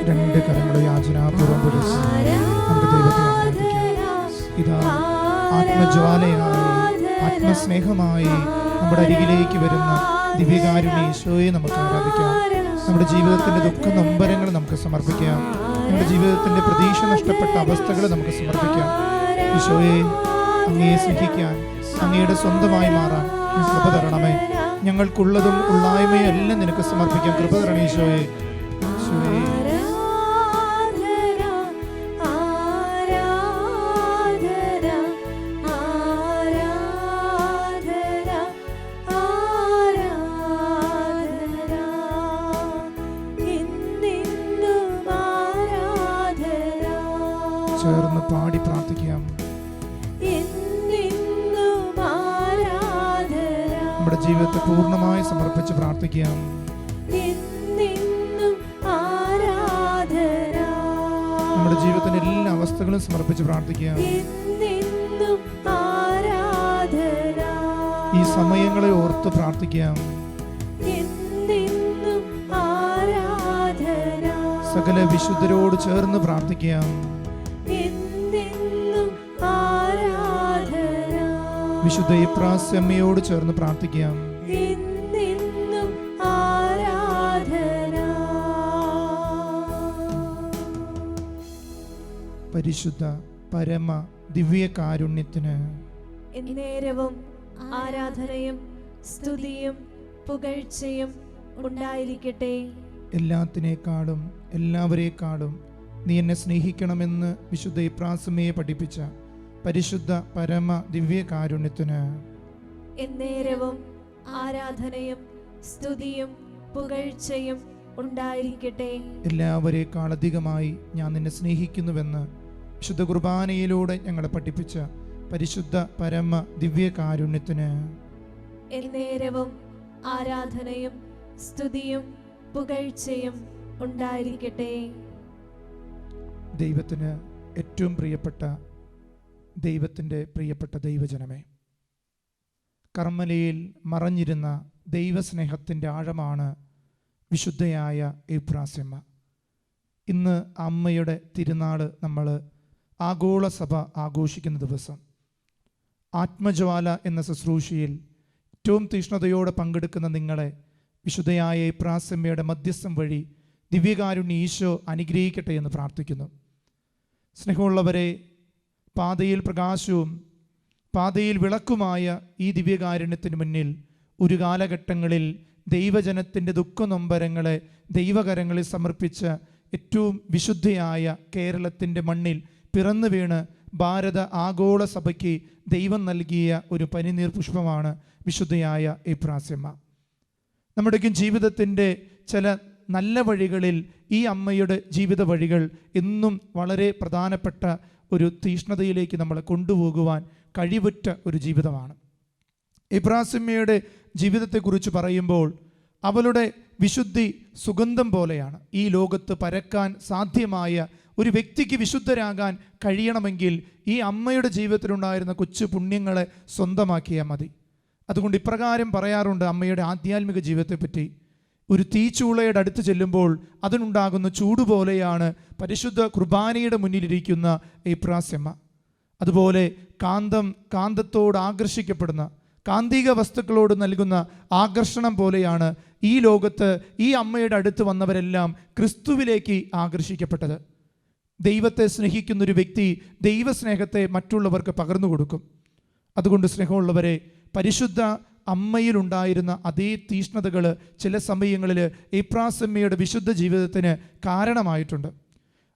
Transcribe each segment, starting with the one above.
രണ്ട് കരങ്ങളെ യാചനാപൂർവ്വം പിടിച്ച് നമുക്ക് ദൈവത്തെ ആരാധിക്കാം. ഇതാ ആത്മജ്വാലയായി ആത്മസ്നേഹമായി നമ്മുടെ അരികിലേക്ക് വരുന്ന ദിവ്യകാരുണ്യ ഈശോയെ നമുക്ക് ആരാധിക്കാം. നമ്മുടെ ജീവിതത്തിന്റെ ദുഃഖ നൊമ്പരങ്ങൾ നമുക്ക് സമർപ്പിക്കാം. നമ്മുടെ ജീവിതത്തിന്റെ പ്രതീക്ഷ നഷ്ടപ്പെട്ട അവസ്ഥകൾ നമുക്ക് സമർപ്പിക്കാം. ഈശോയെ, അങ്ങയെ സ്നേഹിക്കാൻ, അങ്ങയുടെ സ്വന്തമായി മാറാൻ കൃപ തരണമേ. ഞങ്ങൾക്കുള്ളതും ഉള്ളായ്മയും എല്ലാം നിനക്ക് സമർപ്പിക്കാം. കൃപ തരണേ ഈശോയെ. ഈശോയെ, ചേർന്ന് പാടി പ്രാർത്ഥിക്കാം. നമ്മുടെ ജീവിതത്തെ പൂർണ്ണമായി സമർപ്പിച്ച് പ്രാർത്ഥിക്കാം. നമ്മുടെ ജീവിതത്തിന്റെ എല്ലാ അവസ്ഥകളും സമർപ്പിച്ച് പ്രാർത്ഥിക്കാം. ഈ സമയങ്ങളെ ഓർത്ത് പ്രാർത്ഥിക്കാം. സകല വിശുദ്ധരോട് ചേർന്ന് പ്രാർത്ഥിക്കാം. വിശുദ്ധ എപ്രാസ്യമ്മയോട് ചേർന്ന് പ്രാർത്ഥിക്കാം. പരിശുദ്ധ പരമ ദിവ്യകാരുണ്യത്തിന് എന്നേരവും ആരാധനയും സ്തുതിയും പുകഴ്ചയും ഉണ്ടായിരിക്കട്ടെ. എല്ലാത്തിനേക്കാളും എല്ലാവരേക്കാളും നീ എന്നെ സ്നേഹിക്കണമെന്ന് വിശുദ്ധ എപ്രാസ്യമ്മയെ പഠിപ്പിച്ച പരിശുദ്ധ പരമ ദിവ്യകാരുണ്യത്തിന് എന്നേരവും ആരാധനയും സ്തുതിയും പുകഴ്ചയും ഉണ്ടായിരിക്കട്ടെ. എല്ലാവരേക്കാൾ അധികമായി ഞാൻ നിന്നെ സ്നേഹിക്കുന്നുവെന്ന് വിശുദ്ധ കുർബാനയിലൂടെ ഞങ്ങളെ പഠിപ്പിച്ച പരിശുദ്ധ പരമ ദിവ്യകാരുണ്യത്തിന് എന്നേരവും ആരാധനയും സ്തുതിയും പുകഴ്ചയും ഉണ്ടായിരിക്കട്ടെ. ദൈവത്തിന് ഏറ്റവും പ്രിയപ്പെട്ട ദൈവത്തിൻ്റെ പ്രിയപ്പെട്ട ദൈവജനമേ, കർമ്മലയിൽ മറഞ്ഞിരുന്ന ദൈവസ്നേഹത്തിൻ്റെ ആഴമാണ് വിശുദ്ധയായ എപ്രാസ്യമ്മ. ഇന്ന് അമ്മയുടെ തിരുനാൾ നമ്മൾ ആഗോള സഭ ആഘോഷിക്കുന്ന ദിവസം. ആത്മജ്വാല എന്ന ശുശ്രൂഷയിൽ ഏറ്റവും തീഷ്ണതയോടെ പങ്കെടുക്കുന്ന നിങ്ങളെ വിശുദ്ധയായ എപ്രാസ്യമ്മയുടെ മധ്യസ്ഥം വഴി ദിവ്യകാരുണ്യ ഈശോ അനുഗ്രഹിക്കട്ടെ എന്ന് പ്രാർത്ഥിക്കുന്നു. സ്നേഹമുള്ളവരെ, പാതയിൽ പ്രകാശവും പാതയിൽ വിളക്കുമായ ഈ ദിവ്യകാരുണ്യത്തിന് മുന്നിൽ ഒരു കാലഘട്ടങ്ങളിൽ ദൈവജനത്തിൻ്റെ ദുഃഖനൊമ്പരങ്ങളെ ദൈവകരങ്ങളിൽ സമർപ്പിച്ച ഏറ്റവും വിശുദ്ധയായ കേരളത്തിൻ്റെ മണ്ണിൽ പിറന്നു വീണ് ഭാരത ആഗോള സഭയ്ക്ക് ദൈവം നൽകിയ ഒരു പനിനീർ പുഷ്പമാണ് വിശുദ്ധയായ എപ്രാസ്യമ്മ. നമ്മുടെയൊക്കെ ജീവിതത്തിൻ്റെ ചില നല്ല വഴികളിൽ ഈ അമ്മയുടെ ജീവിത വഴികൾ എന്നും വളരെ പ്രധാനപ്പെട്ട ഒരു തീഷ്ണതയിലേക്ക് നമ്മളെ കൊണ്ടുപോകുവാൻ കഴിവുറ്റ ഒരു ജീവിതമാണ്. എപ്രാസ്യമ്മയുടെ ജീവിതത്തെക്കുറിച്ച് പറയുമ്പോൾ അവളുടെ വിശുദ്ധി സുഗന്ധം പോലെയാണ്. ഈ ലോകത്ത് പരക്കാൻ സാധ്യമായ ഒരു വ്യക്തിക്ക് വിശുദ്ധരാകാൻ കഴിയണമെങ്കിൽ ഈ അമ്മയുടെ ജീവിതത്തിലുണ്ടായിരുന്ന കൊച്ചു പുണ്യങ്ങളെ സ്വന്തമാക്കിയാൽ മതി. അതുകൊണ്ട് ഇപ്രകാരം പറയാറുണ്ട് അമ്മയുടെ ആധ്യാത്മിക ജീവിതത്തെപ്പറ്റി: ഒരു തീച്ചൂളയുടെ അടുത്ത് ചെല്ലുമ്പോൾ അതിനുണ്ടാകുന്ന ചൂടുപോലെയാണ് പരിശുദ്ധ കുർബാനയുടെ മുന്നിലിരിക്കുന്ന എപ്രാസ്യമ്മ. അതുപോലെ കാന്തത്തോട് ആകർഷിക്കപ്പെടുന്ന, കാന്തിക വസ്തുക്കളോട് നൽകുന്ന ആകർഷണം പോലെയാണ് ഈ ലോകത്ത് ഈ അമ്മയുടെ അടുത്ത് വന്നവരെല്ലാം ക്രിസ്തുവിലേക്ക് ആകർഷിക്കപ്പെട്ടത്. ദൈവത്തെ സ്നേഹിക്കുന്നൊരു വ്യക്തി ദൈവസ്നേഹത്തെ മറ്റുള്ളവർക്ക് പകർന്നു കൊടുക്കും. അതുകൊണ്ട് സ്നേഹമുള്ളവരെ, പരിശുദ്ധ അമ്മയിലുണ്ടായിരുന്ന അതേ തീഷ്ണതകൾ ചില സമയങ്ങളിൽ എപ്രാസമ്മയുടെ വിശുദ്ധ ജീവിതത്തിന് കാരണമായിട്ടുണ്ട്.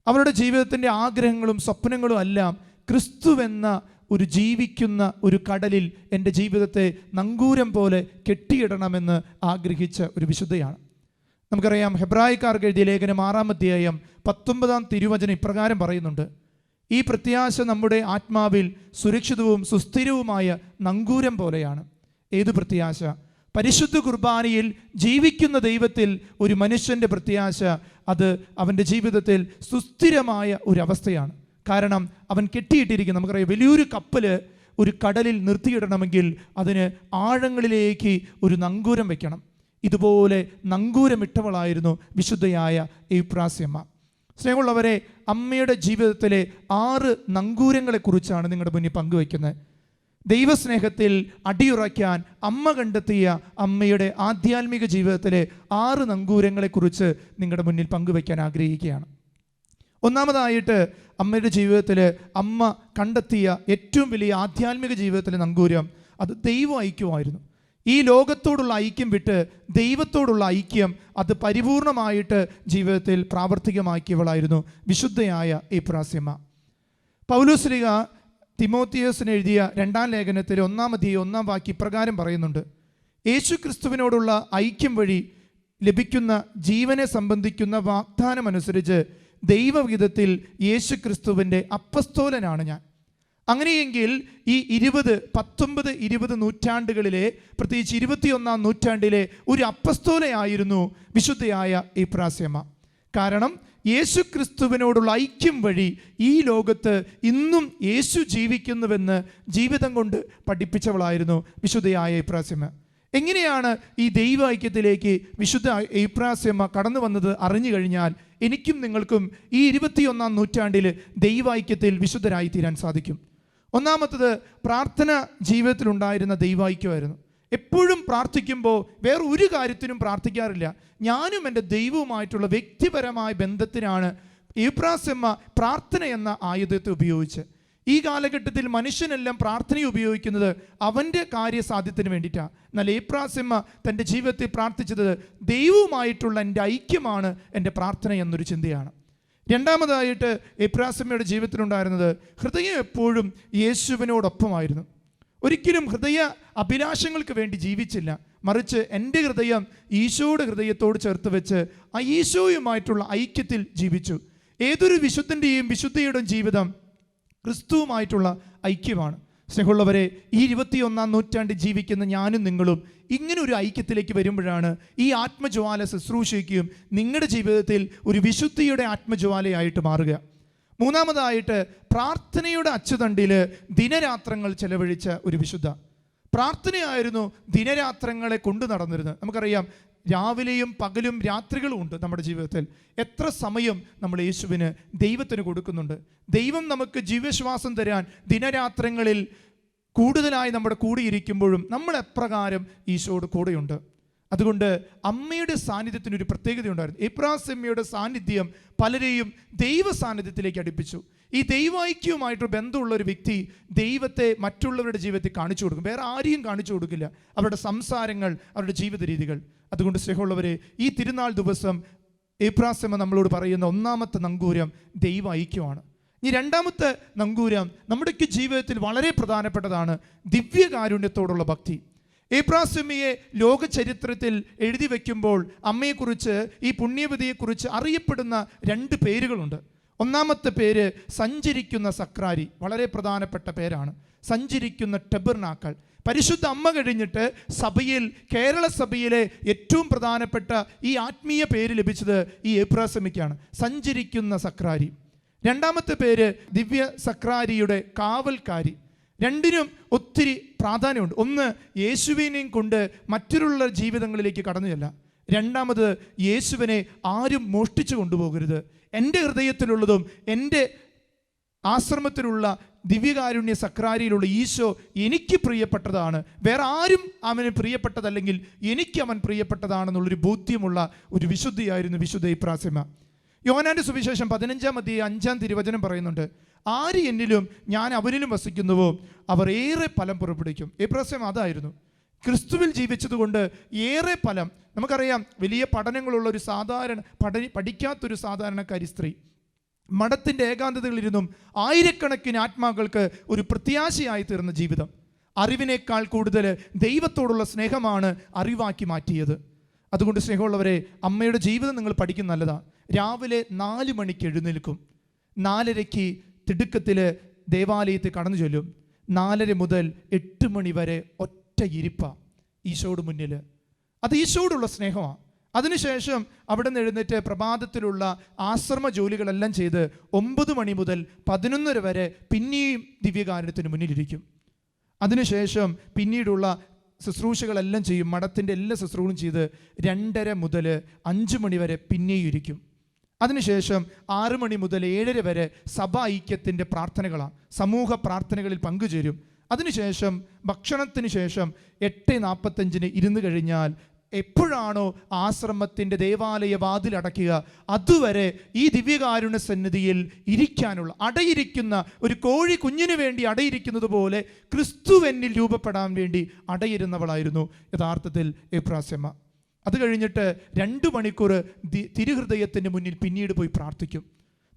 അവരുടെ ജീവിതത്തിൻ്റെ ആഗ്രഹങ്ങളും സ്വപ്നങ്ങളും എല്ലാം ക്രിസ്തുവെന്ന ഒരു ജീവിക്കുന്ന ഒരു കടലിൽ എൻ്റെ ജീവിതത്തെ നങ്കൂരം പോലെ കെട്ടിയിടണമെന്ന് ആഗ്രഹിച്ച ഒരു വിശുദ്ധയാണ്. നമുക്കറിയാം, ഹെബ്രായക്കാർക്ക് എഴുതിയ ലേഖനം 6-ാം അധ്യായം 19-ാം തിരുവചനം ഇപ്രകാരം പറയുന്നുണ്ട്: ഈ പ്രത്യാശ നമ്മുടെ ആത്മാവിൽ സുരക്ഷിതവും സുസ്ഥിരവുമായ നങ്കൂരം പോലെയാണ്. ഏതു പ്രത്യാശ? പരിശുദ്ധ കുർബാനയിൽ ജീവിക്കുന്ന ദൈവത്തിൽ ഒരു മനുഷ്യൻ്റെ പ്രത്യാശ അത് അവൻ്റെ ജീവിതത്തിൽ സുസ്ഥിരമായ ഒരു അവസ്ഥയാണ്. കാരണം അവൻ കെട്ടിയിട്ടിരിക്കുന്നു. നമുക്കറിയാം, വലിയൊരു കപ്പൽ ഒരു കടലിൽ നിർത്തിയിടണമെങ്കിൽ അതിന് ആഴങ്ങളിലേക്ക് ഒരു നങ്കൂരം വെക്കണം. ഇതുപോലെ നങ്കൂരമിട്ടവളായിരുന്നു വിശുദ്ധയായ എപ്രാസ്യമ്മ. സ്നേഹമുള്ളവരെ, അമ്മയുടെ ജീവിതത്തിലെ 6 നങ്കൂരങ്ങളെക്കുറിച്ചാണ് നിങ്ങളുടെ മുന്നിൽ പങ്കുവയ്ക്കുന്നത്. ദൈവസ്നേഹത്തിൽ അടിയുറയ്ക്കാൻ അമ്മ കണ്ടെത്തിയ അമ്മയുടെ ആധ്യാത്മിക ജീവിതത്തിലെ 6 നങ്കൂരങ്ങളെക്കുറിച്ച് നിങ്ങളുടെ മുന്നിൽ പങ്കുവയ്ക്കാൻ ആഗ്രഹിക്കുകയാണ്. ഒന്നാമതായിട്ട്, അമ്മയുടെ ജീവിതത്തിൽ അമ്മ കണ്ടെത്തിയ ഏറ്റവും വലിയ ആധ്യാത്മിക ജീവിതത്തിലെ നങ്കൂരം അത് ദൈവ ഐക്യമായിരുന്നു. ഈ ലോകത്തോടുള്ള ഐക്യം വിട്ട് ദൈവത്തോടുള്ള ഐക്യം അത് പരിപൂർണമായിട്ട് ജീവിതത്തിൽ പ്രാവർത്തികമാക്കിയവളായിരുന്നു വിശുദ്ധയായ എപ്രാസ്യമ്മ. പൗലോസ്ലീഹ തിമോത്തിയോസിന് എഴുതിയ 2-ാം ലേഖനത്തിൽ 1-ാം അധ്യായം 1-ാം വാക്യം ഇപ്രകാരം പറയുന്നുണ്ട്: യേശു ക്രിസ്തുവിനോടുള്ള ഐക്യം വഴി ലഭിക്കുന്ന ജീവനെ സംബന്ധിക്കുന്ന വാഗ്ദാനമനുസരിച്ച് ദൈവവിധത്തിൽ യേശു ക്രിസ്തുവിൻ്റെ അപ്പസ്തോലനാണ് ഞാൻ. അങ്ങനെയെങ്കിൽ ഈ 20, 19, 20 നൂറ്റാണ്ടുകളിലെ, പ്രത്യേകിച്ച് 21-ാം നൂറ്റാണ്ടിലെ ഒരു അപ്പസ്തോലയായിരുന്നു വിശുദ്ധയായ എപ്രാസ്യമ്മ. കാരണം യേശു ക്രിസ്തുവിനോടുള്ള ഐക്യം വഴി ഈ ലോകത്ത് ഇന്നും യേശു ജീവിക്കുന്നുവെന്ന് ജീവിതം കൊണ്ട് പഠിപ്പിച്ചവളായിരുന്നു വിശുദ്ധയായ എപ്രാസ്യമ്മ. എങ്ങനെയാണ് ഈ ദൈവ ഐക്യത്തിലേക്ക് വിശുദ്ധ എപ്രാസ്യമ്മ കടന്നു വന്നത് അറിഞ്ഞു കഴിഞ്ഞാൽ എനിക്കും നിങ്ങൾക്കും ഈ 21-ാം നൂറ്റാണ്ടിൽ ദൈവൈക്യത്തിൽ വിശുദ്ധരായി തീരാൻ സാധിക്കും. ഒന്നാമത്തത്, പ്രാർത്ഥന ജീവിതത്തിലുണ്ടായിരുന്ന ദൈവൈക്യമായിരുന്നു. എപ്പോഴും പ്രാർത്ഥിക്കുമ്പോൾ വേറെ ഒരു കാര്യത്തിനും പ്രാർത്ഥിക്കാറില്ല. ഞാനും എൻ്റെ ദൈവവുമായിട്ടുള്ള വ്യക്തിപരമായ ബന്ധത്തിനാണ് എപ്രാസ്യമ്മ പ്രാർത്ഥന എന്ന ആയുധത്തെ ഉപയോഗിച്ച്. ഈ കാലഘട്ടത്തിൽ മനുഷ്യനെല്ലാം പ്രാർത്ഥന ഉപയോഗിക്കുന്നത് അവൻ്റെ കാര്യസാധ്യത്തിന് വേണ്ടിയിട്ടാണ്. എന്നാൽ എപ്രാസ്യമ്മ തൻ്റെ ജീവിതത്തിൽ പ്രാർത്ഥിച്ചത് ദൈവവുമായിട്ടുള്ള എൻ്റെ ഐക്യമാണ് എൻ്റെ പ്രാർത്ഥന എന്നൊരു ചിന്തയാണ്. രണ്ടാമതായിട്ട് എപ്രാസ്യമ്മയുടെ ജീവിതത്തിലുണ്ടായിരുന്നത് ഹൃദയം എപ്പോഴും യേശുവിനോടൊപ്പമായിരുന്നു. ഒരിക്കലും ഹൃദയ അഭിലാഷങ്ങൾക്ക് വേണ്ടി ജീവിച്ചില്ല. മറിച്ച് എൻ്റെ ഹൃദയം ഈശോയുടെ ഹൃദയത്തോട് ചേർത്ത് വെച്ച് ആ ഈശോയുമായിട്ടുള്ള ഐക്യത്തിൽ ജീവിച്ചു. ഏതൊരു വിശുദ്ധൻ്റെയും വിശുദ്ധയുടെയും ജീവിതം ക്രിസ്തുവുമായിട്ടുള്ള ഐക്യമാണ്. സ്നേഹമുള്ളവരെ, ഈ 21-ാം നൂറ്റാണ്ടിൽ ജീവിക്കുന്ന ഞാനും നിങ്ങളും ഇങ്ങനെ ഒരു ഐക്യത്തിലേക്ക് വരുമ്പോഴാണ് ഈ ആത്മജ്വാല ശുശ്രൂഷയ്ക്കും നിങ്ങളുടെ ജീവിതത്തിൽ ഒരു വിശുദ്ധിയുടെ ആത്മജ്വാലയായിട്ട് മാറുക. മൂന്നാമതായിട്ട്, പ്രാർത്ഥനയുടെ അച്ചുതണ്ടിൽ ദിനരാത്രങ്ങൾ ചെലവഴിച്ച ഒരു വിശുദ്ധ. പ്രാർത്ഥനയായിരുന്നു ദിനരാത്രങ്ങളെ കൊണ്ടു നടന്നിരുന്നത്. നമുക്കറിയാം, രാവിലെയും പകലും രാത്രികളും ഉണ്ട് നമ്മുടെ ജീവിതത്തിൽ. എത്ര സമയം നമ്മൾ യേശുവിന് ദൈവത്തിന് കൊടുക്കുന്നുണ്ട്? ദൈവം നമുക്ക് ജീവശ്വാസം തരാൻ ദിനരാത്രങ്ങളിൽ കൂടുതലായി നമ്മുടെ കൂടെ ഇരിക്കുമ്പോഴും നമ്മൾ എപ്രകാരം ഈശോയുടെ കൂടെയുണ്ട്. അതുകൊണ്ട് അമ്മയുടെ സാന്നിധ്യത്തിനൊരു പ്രത്യേകതയുണ്ടായിരുന്നു. എപ്രാസ്യമ്മയുടെ സാന്നിധ്യം പലരെയും ദൈവ സാന്നിധ്യത്തിലേക്ക് അടുപ്പിച്ചു. ഈ ദൈവൈക്യവുമായിട്ട് ബന്ധമുള്ള ഒരു വ്യക്തി ദൈവത്തെ മറ്റുള്ളവരുടെ ജീവിതത്തിൽ കാണിച്ചു കൊടുക്കും. വേറെ ആരെയും കാണിച്ചു കൊടുക്കില്ല അവരുടെ സംസാരങ്ങൾ, അവരുടെ ജീവിത രീതികൾ. അതുകൊണ്ട് സ്നേഹമുള്ളവരെ, ഈ തിരുനാൾ ദിവസം എപ്രാസ്യമ്മ നമ്മളോട് പറയുന്ന ഒന്നാമത്തെ നങ്കൂരം ദൈവ ഐക്യമാണ്. ഇനി രണ്ടാമത്തെ നങ്കൂരം നമ്മുടെയൊക്കെ ജീവിതത്തിൽ വളരെ പ്രധാനപ്പെട്ടതാണ്, ദിവ്യകാരുണ്യത്തോടുള്ള ഭക്തി. എപ്രാസ്യമ്മയെ ലോക ചരിത്രത്തിൽ എഴുതി വയ്ക്കുമ്പോൾ അമ്മയെക്കുറിച്ച്, ഈ പുണ്യവതിയെക്കുറിച്ച് അറിയപ്പെടുന്ന 2 പേരുകളുണ്ട്. ഒന്നാമത്തെ പേര് സഞ്ചരിക്കുന്ന സക്രാരി, വളരെ പ്രധാനപ്പെട്ട പേരാണ്. സഞ്ചരിക്കുന്ന ടെബർനാക്കൾ. പരിശുദ്ധ അമ്മ കഴിഞ്ഞിട്ട് സഭയിൽ, കേരള സഭയിലെ ഏറ്റവും പ്രധാനപ്പെട്ട ഈ ആത്മീയ പേര് ലഭിച്ചത് ഈ എപ്രാസ്യമ്മയ്ക്കാണ്, സഞ്ചരിക്കുന്ന സക്രാരി. രണ്ടാമത്തെ പേര് ദിവ്യ സക്രാരിയുടെ കാവൽക്കാരി. രണ്ടിനും ഒത്തിരി പ്രാധാന്യമുണ്ട്. ഒന്ന്, യേശുവിനെയും കൊണ്ട് മറ്റുള്ള ജീവിതങ്ങളിലേക്ക് കടന്നു ചെല്ല. രണ്ടാമത്, യേശുവിനെ ആരും മോഷ്ടിച്ചു കൊണ്ടുപോകരുത്. എൻ്റെ ഹൃദയത്തിലുള്ളതും എൻ്റെ ആശ്രമത്തിലുള്ള ദിവ്യകാരുണ്യ സക്രാരിയിലുള്ള ഈശോ എനിക്ക് പ്രിയപ്പെട്ടതാണ്, വേറെ ആരും അവന് പ്രിയപ്പെട്ടതല്ലെങ്കിൽ എനിക്ക് അവൻ പ്രിയപ്പെട്ടതാണെന്നുള്ളൊരു ബോധ്യമുള്ള ഒരു വിശുദ്ധിയായിരുന്നു വിശുദ്ധ എപ്രാസ്യമ്മ. യോഹന്നാന്റെ സുവിശേഷം 15-ാം അധ്യായം 5-ാം തിരുവചനം പറയുന്നുണ്ട്, ആര് എന്നിലും ഞാൻ അവനിലും വസിക്കുന്നുവോ അവർ ഏറെ ഫലം പുറപ്പെടുവിക്കും. എപ്രാസ്യമ്മ അതായിരുന്നു. ക്രിസ്തുവിൽ ജീവിച്ചതുകൊണ്ട് ഏറെ ഫലം. നമുക്കറിയാം, വലിയ പഠനങ്ങളുള്ള ഒരു പഠിക്കാത്തൊരു സാധാരണക്കാരി സ്ത്രീ മഠത്തിൻ്റെ ഏകാന്തതകളിലിരുന്നും ആയിരക്കണക്കിന് ആത്മാക്കൾക്ക് ഒരു പ്രത്യാശയായി തീർന്ന ജീവിതം. അറിവിനേക്കാൾ കൂടുതൽ ദൈവത്തോടുള്ള സ്നേഹമാണ് അറിവാക്കി മാറ്റിയത്. അതുകൊണ്ട് സ്നേഹമുള്ളവരെ, അമ്മയുടെ ജീവിതം നിങ്ങൾ പഠിക്കുന്ന നല്ലതാണ്. രാവിലെ 4 മണിക്ക് എഴുന്നേൽക്കും, 4:30 തിടുക്കത്തിൽ ദേവാലയത്തിൽ കടന്നു ചൊല്ലും, 4:30 മുതൽ 8 മണി വരെ ഒറ്റ ഇരിപ്പ ഈശോയുടെ മുന്നിൽ. അത് ഈശോയോടുള്ള സ്നേഹമാണ്. അതിനുശേഷം അവിടെ നിന്ന് എഴുന്നേറ്റ് പ്രഭാതത്തിലുള്ള ആശ്രമ ജോലികളെല്ലാം ചെയ്ത് 9 മണി മുതൽ 11:30 വരെ പിന്നെയും ദിവ്യകാരുണ്യത്തിന് മുന്നിലിരിക്കും. അതിനുശേഷം പിന്നീടുള്ള ശുശ്രൂഷകളെല്ലാം ചെയ്യും, മഠത്തിൻ്റെ എല്ലാ ശുശ്രൂഷകളും ചെയ്ത് 2:30 മുതൽ 5 മണി വരെ പിന്നെയും ഇരിക്കും. അതിനുശേഷം 6 മണി മുതൽ 7:30 വരെ സഭാ ഐക്യത്തിൻ്റെ പ്രാർത്ഥനകളാണ്, സമൂഹ പ്രാർത്ഥനകളിൽ പങ്കുചേരും. അതിനുശേഷം ഭക്ഷണത്തിന് ശേഷം 8:45 ഇരുന്ന് കഴിഞ്ഞാൽ എപ്പോഴാണോ ആശ്രമത്തിൻ്റെ ദേവാലയ വാതിലടയ്ക്കുക അതുവരെ ഈ ദിവ്യകാരുണ്യ സന്നിധിയിൽ ഇരിക്കാനുള്ള, അടയിരിക്കുന്ന ഒരു കോഴി കുഞ്ഞിന് വേണ്ടി അടയിരിക്കുന്നത് പോലെ ക്രിസ്തുവെന്നിൽ രൂപപ്പെടാൻ വേണ്ടി അടയിരുന്നവളായിരുന്നു യഥാർത്ഥത്തിൽ എപ്രാസ്യമ്മ. അത് കഴിഞ്ഞിട്ട് 2 മണിക്കൂർ തിരുഹൃദയത്തിൻ്റെ മുന്നിൽ പിന്നീട് പോയി പ്രാർത്ഥിക്കും.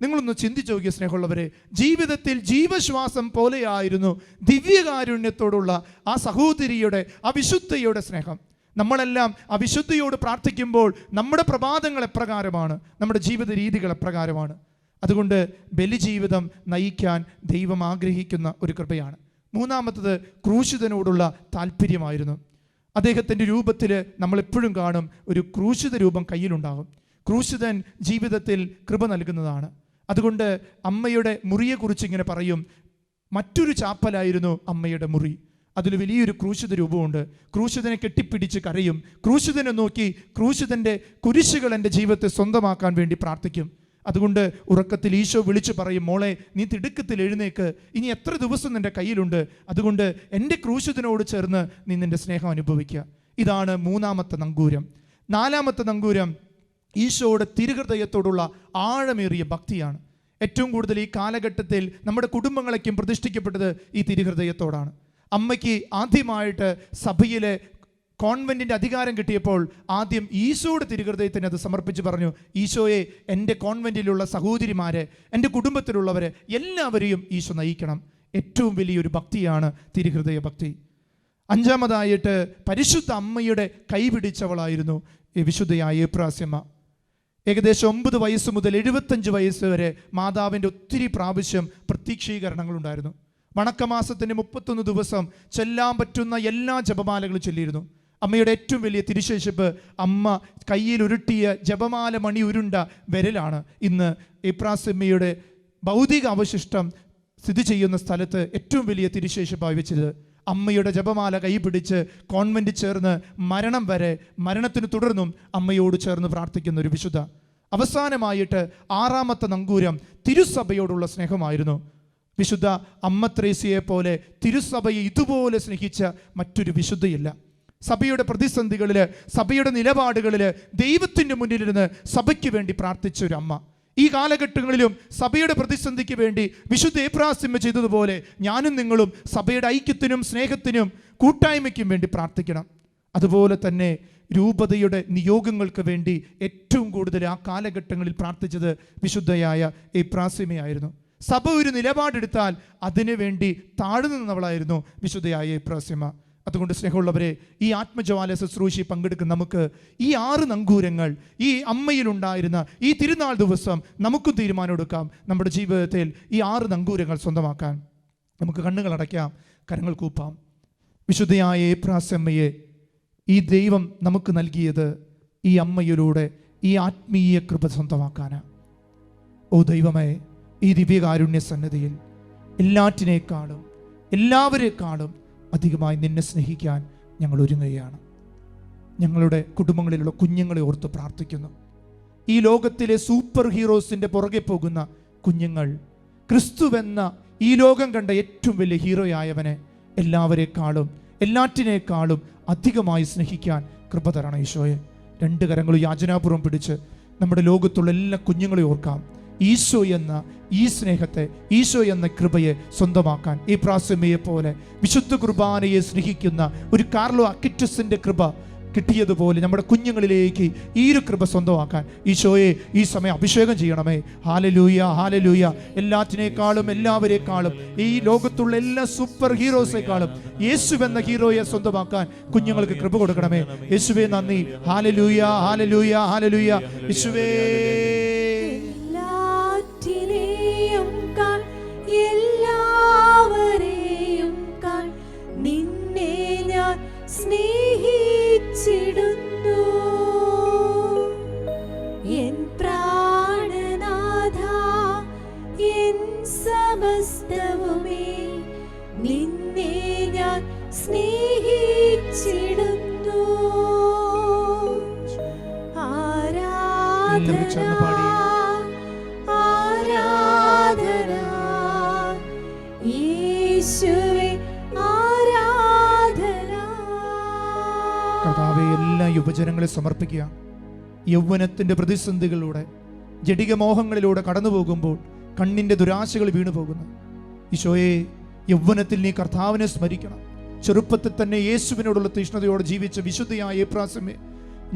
നിങ്ങളൊന്ന് ചിന്തിച്ചു നോക്കിയ സ്നേഹമുള്ളവരെ, ജീവിതത്തിൽ ജീവശ്വാസം പോലെയായിരുന്നു ദിവ്യകാരുണ്യത്തോടുള്ള ആ സഹോദരിയുടെ, ആ വിശുദ്ധയുടെ സ്നേഹം. നമ്മളെല്ലാം അവിശുദ്ധിയോട് പ്രാർത്ഥിക്കുമ്പോൾ നമ്മുടെ പ്രഭാതങ്ങൾ എപ്രകാരമാണ്, നമ്മുടെ ജീവിത രീതികൾ എപ്രകാരമാണ്. അതുകൊണ്ട് ബലിജീവിതം നയിക്കാൻ ദൈവം ആഗ്രഹിക്കുന്ന ഒരു കൃപയാണ്. 3-മത്തത് ക്രൂശിതനോടുള്ള താല്പര്യമായിരുന്നു. അദ്ദേഹത്തിൻ്റെ രൂപത്തിൽ നമ്മളെപ്പോഴും കാണും, ഒരു ക്രൂശിത രൂപം കയ്യിലുണ്ടാകും. ക്രൂശിതൻ ജീവിതത്തിൽ കൃപ നൽകുന്നതാണ്. അതുകൊണ്ട് അമ്മയുടെ മുറിയെക്കുറിച്ച് ഇങ്ങനെ പറയും, മറ്റൊരു ചാപ്പലായിരുന്നു അമ്മയുടെ മുറി, അതിൽ വലിയൊരു ക്രൂശിത രൂപമുണ്ട്. ക്രൂശിതനെ കെട്ടിപ്പിടിച്ച് കരയും, ക്രൂശിതനെ നോക്കി ക്രൂശിതൻ്റെ കുരിശുകൾ എൻ്റെ ജീവിതത്തെ സ്വന്തമാക്കാൻ വേണ്ടി പ്രാർത്ഥിക്കും. അതുകൊണ്ട് ഉറക്കത്തിൽ ഈശോ വിളിച്ചു പറയും, മോളെ നീ തിടുക്കത്തിൽ എഴുന്നേക്ക്, ഇനി എത്ര ദിവസം നിൻ്റെ കയ്യിലുണ്ട്, അതുകൊണ്ട് എൻ്റെ ക്രൂശിതനോട് ചേർന്ന് നീ നിൻ്റെ സ്നേഹം അനുഭവിക്കുക. ഇതാണ് 3-മത്തെ നങ്കൂരം. 4-മത്തെ നങ്കൂരം ഈശോയുടെ തിരുഹൃദയത്തോടുള്ള ആഴമേറിയ ഭക്തിയാണ്. ഏറ്റവും കൂടുതൽ ഈ കാലഘട്ടത്തിൽ നമ്മുടെ കുടുംബങ്ങളേക്കും പ്രതിഷ്ഠിക്കപ്പെട്ടത് ഈ തിരുഹൃദയത്തോടാണ്. അമ്മയ്ക്ക് ആദ്യമായിട്ട് സഭയിലെ കോൺവെൻറ്റിൻ്റെ അധികാരം കിട്ടിയപ്പോൾ ആദ്യം ഈശോയുടെ തിരുഹൃദയത്തിന് അത് സമർപ്പിച്ച് പറഞ്ഞു, ഈശോയെ എൻ്റെ കോൺവെൻറ്റിലുള്ള സഹോദരിമാരെ, എൻ്റെ കുടുംബത്തിലുള്ളവരെ എല്ലാവരെയും ഈശോ നയിക്കണം. ഏറ്റവും വലിയൊരു ഭക്തിയാണ് തിരുഹൃദയ ഭക്തി. 5-മതായിട്ട് പരിശുദ്ധ അമ്മയുടെ കൈപിടിച്ചവളായിരുന്നു വിശുദ്ധയായ എപ്രാസ്യമ്മ. ഏകദേശം 9 വയസ്സ് മുതൽ 75 വയസ്സ് വരെ മാതാവിൻ്റെ ഒത്തിരി പ്രാവശ്യം പ്രത്യക്ഷീകരണങ്ങളുണ്ടായിരുന്നു. വണക്കമാസത്തിന് 31 ദിവസം ചെല്ലാൻ പറ്റുന്ന എല്ലാ ജപമാലകളും ചൊല്ലിയിരുന്നു. അമ്മയുടെ ഏറ്റവും വലിയ തിരുശേഷിപ്പ് അമ്മ കയ്യിൽ ഉരുട്ടിയ ജപമാല മണി ഉരുണ്ട വിരലാണ് ഇന്ന് എപ്രാസ്യമ്മയുടെ ഭൗതിക അവശിഷ്ടം സ്ഥിതി ചെയ്യുന്ന സ്ഥലത്ത് ഏറ്റവും വലിയ തിരുശേഷിപ്പായി വെച്ചത്. അമ്മയുടെ ജപമാല കൈപിടിച്ച് കോൺവെൻറ്റിൽ ചേർന്ന് മരണം വരെ, മരണത്തിന് തുടർന്നും അമ്മയോട് ചേർന്ന് പ്രാർത്ഥിക്കുന്ന ഒരു വിശുദ്ധ. അവസാനമായിട്ട് 6-മത്തെ നങ്കൂരം തിരുസഭയോടുള്ള സ്നേഹമായിരുന്നു. വിശുദ്ധ അമ്മ ത്രേസ്യയെ പോലെ തിരുസഭയെ ഇതുപോലെ സ്നേഹിച്ച മറ്റൊരു വിശുദ്ധയില്ല. സഭയുടെ പ്രതിസന്ധികളിൽ, സഭയുടെ നിലപാടുകളിൽ ദൈവത്തിൻ്റെ മുന്നിലിരുന്ന് സഭയ്ക്ക് വേണ്ടി പ്രാർത്ഥിച്ച ഒരു അമ്മ. ഈ കാലഘട്ടങ്ങളിലും സഭയുടെ പ്രതിസന്ധിക്ക് വേണ്ടി വിശുദ്ധ എപ്രാസ്യമ്മ ചെയ്തതുപോലെ ഞാനും നിങ്ങളും സഭയുടെ ഐക്യത്തിനും സ്നേഹത്തിനും കൂട്ടായ്മയ്ക്കും വേണ്ടി പ്രാർത്ഥിക്കണം. അതുപോലെ തന്നെ രൂപതയുടെ നിയോഗങ്ങൾക്ക് വേണ്ടി ഏറ്റവും കൂടുതൽ ആ കാലഘട്ടങ്ങളിൽ പ്രാർത്ഥിച്ചത് വിശുദ്ധയായ എപ്രാസ്യമ്മയായിരുന്നു. സഭ ഒരു നിലപാടെടുത്താൽ അതിനു വേണ്ടി താഴ്ന്നു നിന്നവളായിരുന്നു വിശുദ്ധയായ എപ്രാസ്യമ്മ. അതുകൊണ്ട് സ്നേഹമുള്ളവരെ, ഈ ആത്മജ്വാല ശുശ്രൂഷയിൽ പങ്കെടുക്കുന്ന നമുക്ക് ഈ 6 നങ്കൂരങ്ങൾ, ഈ അമ്മയിലുണ്ടായിരുന്ന ഈ തിരുനാൾ ദിവസം നമുക്കും തീരുമാനമെടുക്കാം നമ്മുടെ ജീവിതത്തിൽ ഈ 6 നങ്കൂരങ്ങൾ സ്വന്തമാക്കാൻ. നമുക്ക് കണ്ണുകൾ അടയ്ക്കാം, കരങ്ങൾ കൂപ്പാം. വിശുദ്ധയായ എപ്രാസ്യമ്മയെ ഈ ദൈവം നമുക്ക് നൽകിയത് ഈ അമ്മയിലൂടെ ഈ ആത്മീയ കൃപ സ്വന്തമാക്കാനാണ്. ഓ ദൈവമേ, ഈ ദിവ്യകാരുണ്യ സന്നിധിയിൽ എല്ലാറ്റിനേക്കാളും എല്ലാവരെക്കാളും അധികമായി നിന്നെ സ്നേഹിക്കാൻ ഞങ്ങൾ ഒരുങ്ങുകയാണ്. ഞങ്ങളുടെ കുടുംബങ്ങളിലുള്ള കുഞ്ഞുങ്ങളെ ഓർത്ത് പ്രാർത്ഥിക്കുന്നു. ഈ ലോകത്തിലെ സൂപ്പർ ഹീറോസിൻ്റെ പുറകെ പോകുന്ന കുഞ്ഞുങ്ങൾ, ക്രിസ്തുവെന്ന ഈ ലോകം കണ്ട ഏറ്റവും വലിയ ഹീറോയായവനെ എല്ലാവരെക്കാളും എല്ലാറ്റിനേക്കാളും അധികമായി സ്നേഹിക്കാൻ കൃപ തരണം ഈശോയെ. 2 കരങ്ങളും യാചനാപൂർവ്വം പിടിച്ച് നമ്മുടെ ലോകത്തുള്ള എല്ലാ കുഞ്ഞുങ്ങളെ ഓർക്കാം. ഈശോ എന്ന ഈ സ്നേഹത്തെ, ഈശോ എന്ന കൃപയെ സ്വന്തമാക്കാൻ ഈ പ്രാസമയെ പോലെ വിശുദ്ധ കുർബാനയെ സ്നേഹിക്കുന്ന ഒരു കാർലോ അക്വിറ്റസിന്റെ കൃപ കിട്ടിയതുപോലെ നമ്മുടെ കുഞ്ഞുങ്ങളിലേക്ക് ഈ ഒരു കൃപ സ്വന്തമാക്കാൻ ഈശോയെ ഈ സമയം അഭിഷേകം ചെയ്യണമേ. Hallelujah, hallelujah. എല്ലാറ്റിനേക്കാളും എല്ലാവരെക്കാളും ഈ ലോകത്തുള്ള എല്ലാ സൂപ്പർ ഹീറോസേക്കാളും യേശു എന്ന ഹീറോയെ സ്വന്തമാക്കാൻ കുഞ്ഞുങ്ങൾക്ക് കൃപ കൊടുക്കണമേ. യേശുവേ നന്ദി. Hallelujah, hallelujah, hallelujah. യേശുവേ എല്ലാവരെയും കാൾ നിന്നെ ഞാൻ സ്നേഹിച്ചിടുന്നു. എൻ പ്രാണനാഥ, എൻ സമസ്തവുമേ, നിന്നെ ഞാൻ സ്നേഹിച്ചിടുന്നു. ആരാധന ആരാധന യേശുവേ ആരാധന. കർത്താവേ, എല്ലാ യുവജനങ്ങളെ സമർപ്പിക്കുക. യൗവനത്തിന്റെ പ്രതിസന്ധികളിലൂടെ, ജഡിക മോഹങ്ങളിലൂടെ കടന്നു പോകുമ്പോൾ കണ്ണിന്റെ ദുരാശകൾ വീണു പോകുന്നു. ഈശോയെ, യൗവനത്തിൽ നീ കർത്താവിനെ സ്മരിക്കണം. ചെറുപ്പത്തിൽ തന്നെ യേശുവിനോടുള്ള തീഷ്ണതയോടെ ജീവിച്ച വിശുദ്ധയായ ഏപ്രാസമേ,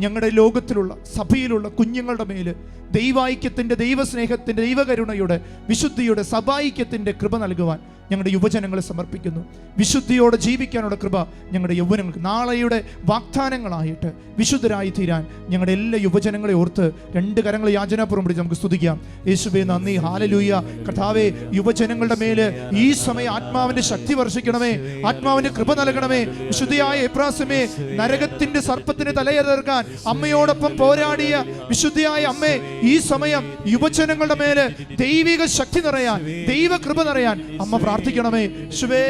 ഞങ്ങളുടെ ലോകത്തിലുള്ള സഭയിലുള്ള കുഞ്ഞുങ്ങളുടെ മേല് ദൈവൈക്യത്തിന്റെ, ദൈവസ്നേഹത്തിന്റെ, ദൈവകരുണയുടെ, വിശുദ്ധിയുടെ, സഭാഐക്യത്തിന്റെ കൃപ നൽകുവാൻ ഞങ്ങളുടെ യുവജനങ്ങളെ സമർപ്പിക്കുന്നു. വിശുദ്ധിയോടെ ജീവിക്കാനുള്ള കൃപ ഞങ്ങളുടെ യൗവനങ്ങൾക്ക് നാളെയുടെ വാഗ്ദാനങ്ങളായിട്ട് വിശുദ്ധരായി തീരാൻ ഞങ്ങളുടെ എല്ലാ യുവജനങ്ങളെ ഓർത്ത് 2 കരങ്ങൾ യാചനാപൂർവ്വം പിടിച്ച് നമുക്ക് സ്തുതിക്കാം. യേശുവേ നന്ദി. ഹല്ലേലൂയ. കർത്താവേ, യുവജനങ്ങളുടെ മേല് ഈ സമയം ആത്മാവിന്റെ ശക്തി വർഷിക്കണമേ, ആത്മാവിന്റെ കൃപ നൽകണമേ. വിശുദ്ധിയായ എപ്രാസമേ, നരകത്തിന്റെ സർപ്പത്തിന് തലയെറുക്കാൻ അമ്മയോടൊപ്പം പോരാടിയ വിശുദ്ധിയായ അമ്മേ, ഈ സമയം യുവജനങ്ങളുടെ മേല് ദൈവിക ശക്തി നിറയാൻ, ദൈവകൃപ നിറയാൻ അമ്മ പ്രാർത്ഥിക്കണമേ. യേശുവേ,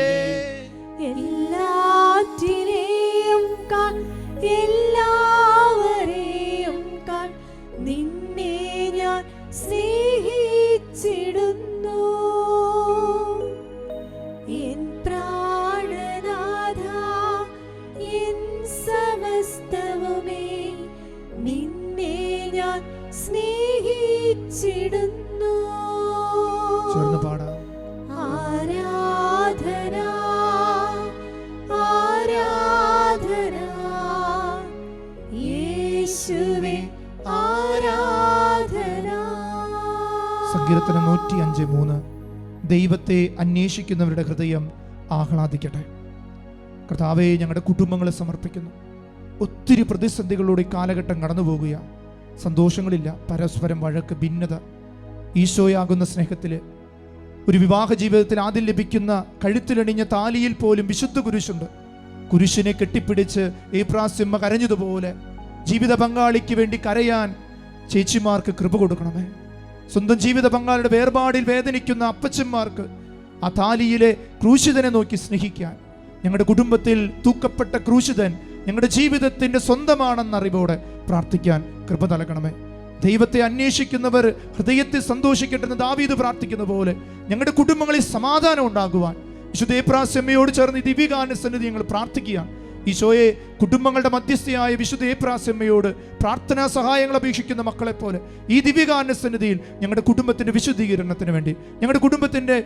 എല്ലാറ്റിനെയും കാൾ എല്ലാവരെയും കാൾ നിന്നെ ഞാൻ സ്നേഹിച്ചിടുന്നു. എൻ പ്രാണനാഥ, എൻ സമസ്തവുമേ, നിന്നെ ഞാൻ സ്നേഹിച്ചിടുന്നു. ചേർന്ന് പാടാം. ആരാധന ആരാധന യേശുവേ ആരാധന. സങ്കീർത്തനം 105:3. ദൈവത്തെ അന്വേഷിക്കുന്നവരുടെ ഹൃദയം ആഹ്ലാദിക്കട്ടെ. കർത്താവേ, ഞങ്ങളുടെ കുടുംബങ്ങളെ സമർപ്പിക്കുന്നു. ഒത്തിരി പ്രതിസന്ധികളുടെ കാലഘട്ടം കടന്നു പോകുക. സന്തോഷങ്ങളില്ല, പരസ്പരം വഴക്ക്, ഭിന്നത. ഈശോയാകുന്ന സ്നേഹത്തിൽ ഒരു വിവാഹ ജീവിതത്തിൽ ആദ്യം ലഭിക്കുന്ന കഴുത്തിലണിഞ്ഞ താലിയിൽ പോലും വിശുദ്ധ കുരിശുണ്ട്. കുരിശിനെ കെട്ടിപ്പിടിച്ച് ഏപ്രാസ്യമ്മ കരഞ്ഞതുപോലെ ജീവിത പങ്കാളിക്ക് വേണ്ടി കരയാൻ ചേച്ചിമാർക്ക് കൃപ കൊടുക്കണമേ. സ്വന്തം ജീവിത പങ്കാളിയുടെ വേർപാടിൽ വേദനിക്കുന്ന അപ്പച്ചന്മാർക്ക് ആ താലിയിലെ ക്രൂശിതനെ നോക്കി സ്നേഹിക്കാൻ, ഞങ്ങളുടെ കുടുംബത്തിൽ തൂക്കപ്പെട്ട ക്രൂശിതൻ ഞങ്ങളുടെ ജീവിതത്തിന്റെ സ്വന്തമാണെന്നറിവോടെ പ്രാർത്ഥിക്കാൻ കൃപ നൽകണമേ. ദൈവത്തെ അന്വേഷിക്കുന്നവർ ഹൃദയത്തിൽ സന്തോഷിക്കട്ടെ എന്ന് ദാവീദ് പ്രാർത്ഥിക്കുന്ന പോലെ ഞങ്ങളുടെ കുടുംബങ്ങളിൽ സമാധാനം ഉണ്ടാകുവാൻ വിശുദ്ധ ഏപ്രാസ്യമ്മയോട് ചേർന്ന് ഈ ദിവ്യകാരുണ്യ സന്നിധി ഞങ്ങൾ പ്രാർത്ഥിക്കുകയാണ്. ഈശോയെ, കുടുംബങ്ങളുടെ മധ്യസ്ഥയായ വിശുദ്ധ ഏപ്രാസ്യമ്മയോട് പ്രാർത്ഥനാ സഹായങ്ങൾ അപേക്ഷിക്കുന്ന മക്കളെ പോലെ ഈ ദിവ്യകാരുണ്യ സന്നിധിയിൽ ഞങ്ങളുടെ കുടുംബത്തിന്റെ വിശുദ്ധീകരണത്തിന് വേണ്ടി, ഞങ്ങളുടെ കുടുംബത്തിന്റെ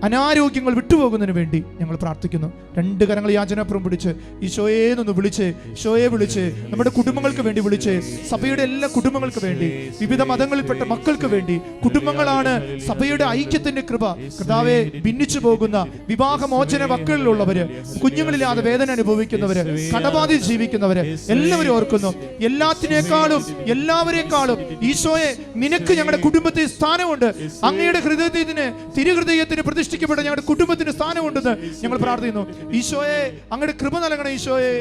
അനാരോഗ്യങ്ങൾ വിട്ടുപോകുന്നതിന് വേണ്ടി ഞങ്ങൾ പ്രാർത്ഥിക്കുന്നു. 2 കരങ്ങൾ യാചനാപുറം പിടിച്ച് ഈശോയെന്നൊന്ന് വിളിച്ച്, ഈശോയെ വിളിച്ച് നമ്മുടെ കുടുംബങ്ങൾക്ക് വേണ്ടി വിളിച്ച്, സഭയുടെ എല്ലാ കുടുംബങ്ങൾക്ക് വേണ്ടി, വിവിധ മതങ്ങളിൽപ്പെട്ട മക്കൾക്ക് വേണ്ടി. കുടുംബങ്ങളാണ് സഭയുടെ ഐക്യത്തിന്റെ കൃപ. കർത്താവെ, ഭിന്നിച്ചു പോകുന്ന വിവാഹമോചന മക്കളിലുള്ളവര്, കുഞ്ഞുങ്ങളില്ലാതെ വേദന അനുഭവിക്കുന്നവര്, കടബാധിൽ ജീവിക്കുന്നവര് എല്ലാവരും ഓർക്കുന്നു. എല്ലാത്തിനേക്കാളും എല്ലാവരെക്കാളും ഈശോയെ, നിനക്ക് ഞങ്ങളുടെ കുടുംബത്തിൽ സ്ഥാനമുണ്ട്. അങ്ങയുടെ ഹൃദയത്തിന്, തിരുഹൃദയത്തിന് പ്രതിഷ്ഠിക്കപ്പെട്ട ഞങ്ങളുടെ കുടുംബത്തിന് സ്ഥാനമുണ്ടെന്ന് ഞങ്ങൾ പ്രാർത്ഥിക്കുന്നു. ഈശോയെ, അങ്ങയുടെ കൃപ നൽകണം. ഈശോയെ,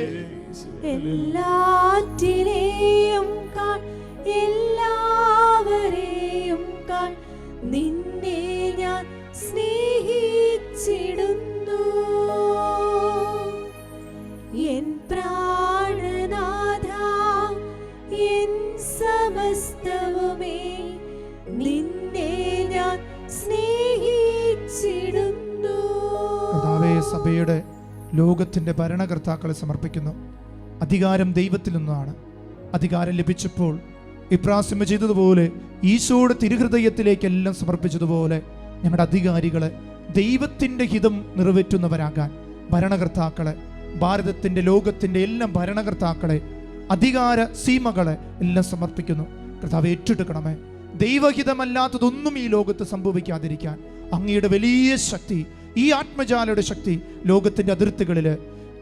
എല്ലാറ്റിനെയും കാൾ എല്ലാവരെയും കാൾ നിന്നെ ഞാൻ സ്നേഹിച്ചിടുന്നു. എൻ പ്രാണനാഥ, എൻ സമസ്തവുമേ, നിന്നെ ഞാൻ സ്നേഹിച്ചിടുന്നു. ലോകത്തിൻ്റെ ഭരണകർത്താക്കളെ സമർപ്പിക്കുന്നു. അധികാരം ദൈവത്തിൽ നിന്നാണ്. അധികാരം ലഭിച്ചപ്പോൾ ഇബ്രാഹിം ചെയ്തതുപോലെ ഈശോയുടെ തിരുഹൃദയത്തിലേക്കെല്ലാം സമർപ്പിച്ചതുപോലെ ഞങ്ങളുടെ അധികാരികളെ ദൈവത്തിൻ്റെ ഹിതം നിറവേറ്റുന്നവരാകാൻ ഭരണകർത്താക്കളെ, ഭാരതത്തിൻ്റെ ലോകത്തിൻ്റെ എല്ലാം ഭരണകർത്താക്കളെ, അധികാര സീമകളെ എല്ലാം സമർപ്പിക്കുന്നു. കർത്താവ് ഏറ്റെടുക്കണമേ. ദൈവഹിതമല്ലാത്തതൊന്നും ഈ ലോകത്ത് സംഭവിക്കാതിരിക്കാൻ അങ്ങയുടെ വലിയ ശക്തി, ഈ ആത്മജാലയുടെ ശക്തി ലോകത്തിൻ്റെ അതിർത്തികളിൽ,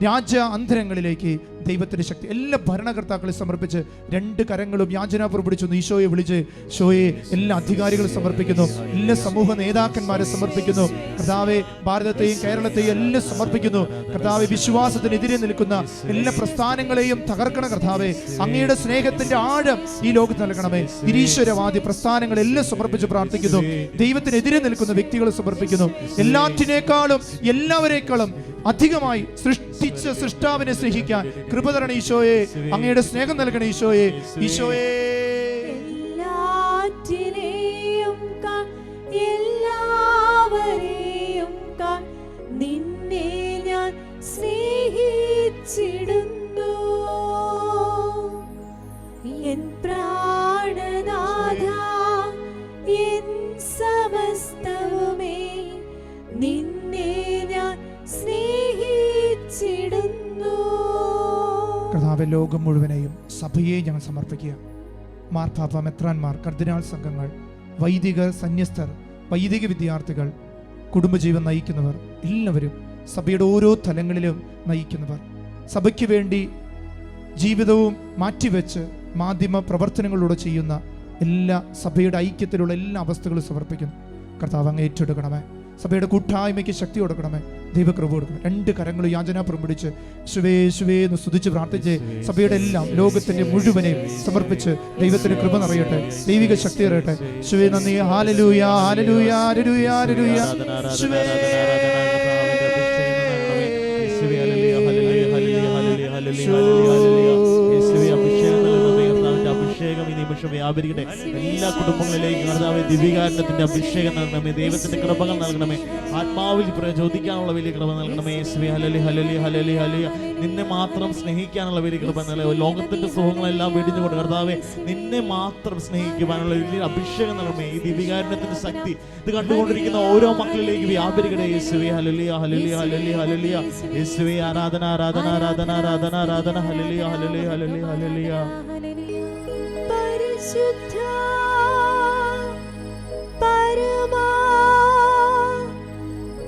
രാജ്യാന്തരങ്ങളിലേക്ക് ദൈവത്തിൻ്റെ ശക്തി എല്ലാ ഭരണകർത്താക്കളെ സമർപ്പിച്ച് 2 കരങ്ങളും യാചനാപൂർവ്വം പിടിച്ചു ഈശോയെ വിളിച്ച്, ഈശോയെ എല്ലാ അധികാരികളും സമർപ്പിക്കുന്നു, എല്ലാ സമൂഹ നേതാക്കന്മാരെ സമർപ്പിക്കുന്നു. കർത്താവെ ഭാരതത്തെയും കേരളത്തെയും എല്ലാം സമർപ്പിക്കുന്നു. കർത്താവെ വിശ്വാസത്തിനെതിരെ നിൽക്കുന്ന എല്ലാ പ്രസ്ഥാനങ്ങളെയും തകർക്കണം. കർത്താവെ അങ്ങയുടെ സ്നേഹത്തിന്റെ ആഴം ഈ ലോകത്ത് നൽകണമേ. നിരീശ്വരവാദി പ്രസ്ഥാനങ്ങളെല്ലാം സമർപ്പിച്ച് പ്രാർത്ഥിക്കുന്നു. ദൈവത്തിനെതിരെ നിൽക്കുന്ന വ്യക്തികളെ സമർപ്പിക്കുന്നു. എല്ലാറ്റിനേക്കാളും എല്ലാവരേക്കാളും അധികമായി സൃഷ്ടിച്ച സൃഷ്ടാവിനെ സ്നേഹിക്കാൻ കൃപ തരണ ഈശോയെ. അങ്ങയുടെ സ്നേഹം നൽകണ ഈശോയെ. ഈശോയെ എല്ലാറ്റിനെയും എല്ലാവരെയും നിന്നെ ഞാൻ സ്നേഹിച്ചിടുന്നു. എൻ പ്രാണനാഥ, എൻ സമസ്തവുമേ, നിന്നെ ഞാൻ സ്നേഹിച്ചിടുന്നു. കർത്താവേ, ലോകം മുഴുവനെയും സഭയെ ഞങ്ങൾ സമർപ്പിക്കുക. മാർപ്പാപ്പ, മെത്രാന്മാർ, കർദിനാൾ സംഘങ്ങൾ, വൈദികർ, സന്യസ്തർ, വൈദിക വിദ്യാർത്ഥികൾ, കുടുംബജീവൻ നയിക്കുന്നവർ, എല്ലാവരും സഭയുടെ ഓരോ തലങ്ങളിലും നയിക്കുന്നവർ, സഭയ്ക്ക് വേണ്ടി ജീവിതവും മാറ്റിവെച്ച് മാധ്യമ പ്രവർത്തനങ്ങളിലൂടെ ചെയ്യുന്ന എല്ലാ സഭയുടെ ഐക്യത്തിലുള്ള എല്ലാ അവസ്ഥകളും സമർപ്പിക്കുന്നു. കർത്താവ് അങ്ങ് ഏറ്റെടുക്കണമേ. സഭയുടെ കൂട്ടായ്മയ്ക്ക് ശക്തി കൊടുക്കണമേ. ദൈവകൃപ കൊടുക്കണം. 2 കരങ്ങളും യാചനാപുറം പിടിച്ച് ശുവേ ശുവേ എന്ന് സ്തുതിച്ച് പ്രാർത്ഥിച്ച് സഭയുടെ എല്ലാം ലോകത്തിന്റെ മുഴുവനെയും സമർപ്പിച്ച് ദൈവത്തിന്റെ കൃപ നിറയട്ടെ, ദൈവിക ശക്തി നിറയട്ടെ. ശുവേ നന്ദി. Hallelujah, hallelujah, hallelujah, hallelujah. ശുവേ അഭിഷേകം ഈ നിമിഷം വ്യാപരിക്കട്ടെ. എല്ലാ കുടുംബങ്ങളിലേക്കും കർത്താവേ ദിവ്യകാരുണ്യത്തിന്റെ അഭിഷേകം നൽകണമേ. ദൈവത്തിന്റെ കൃപകൾ നൽകണമേ. ആത്മാവിൽ ചോദിക്കാനുള്ള വലിയ കൃപ നൽകണമേ. യേശുവേ ഹല്ലേലൂയ, ഹല്ലേലൂയ, ഹല്ലേലൂയ, ഹല്ലേലൂയ. നിന്നെ മാത്രം സ്നേഹിക്കാനുള്ള വലിയ കൃപ നൽകണമേ. ലോകത്തിന്റെ സുഖങ്ങളെല്ലാം വെടിഞ്ഞുകൊണ്ട് കർത്താവേ നിന്നെ മാത്രം സ്നേഹിക്കുവാനുള്ള വലിയ അഭിഷേകം നൽകണമേ. ഈ ദിവ്യകാരുണ്യത്തിന്റെ ശക്തി ഇത് കണ്ടുകൊണ്ടിരിക്കുന്ന ഓരോ മക്കളിലേക്ക് വ്യാപരിക്കട്ടെ. യേശുവേ ഹല്ലേലൂയ, ഹല്ലേലൂയ, ഹല്ലേലൂയ, ഹല്ലേലൂയ. യേശുവേ ആരാധന, ആരാധന, ആരാധന, ആരാധന, ആരാധന. Hallelujah, hallelujah, hallelujah, hallelujah. പരിശുദ്ധ പരമാ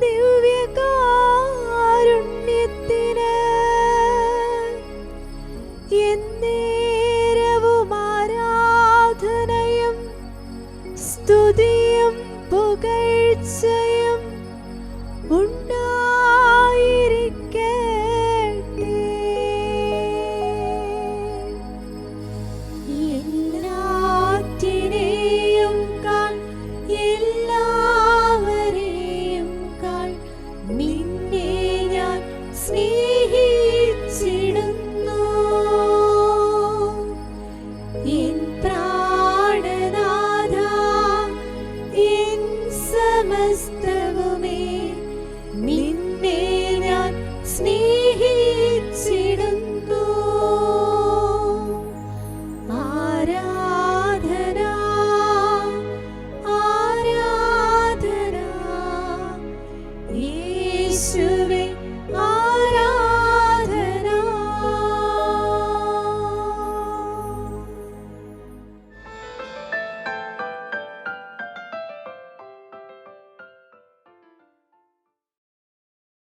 ദിവ്യകാരുണ്യത്തിന് എന്നേരവും ആരാധനയും സ്തുതിയും പുകഴ്ചയും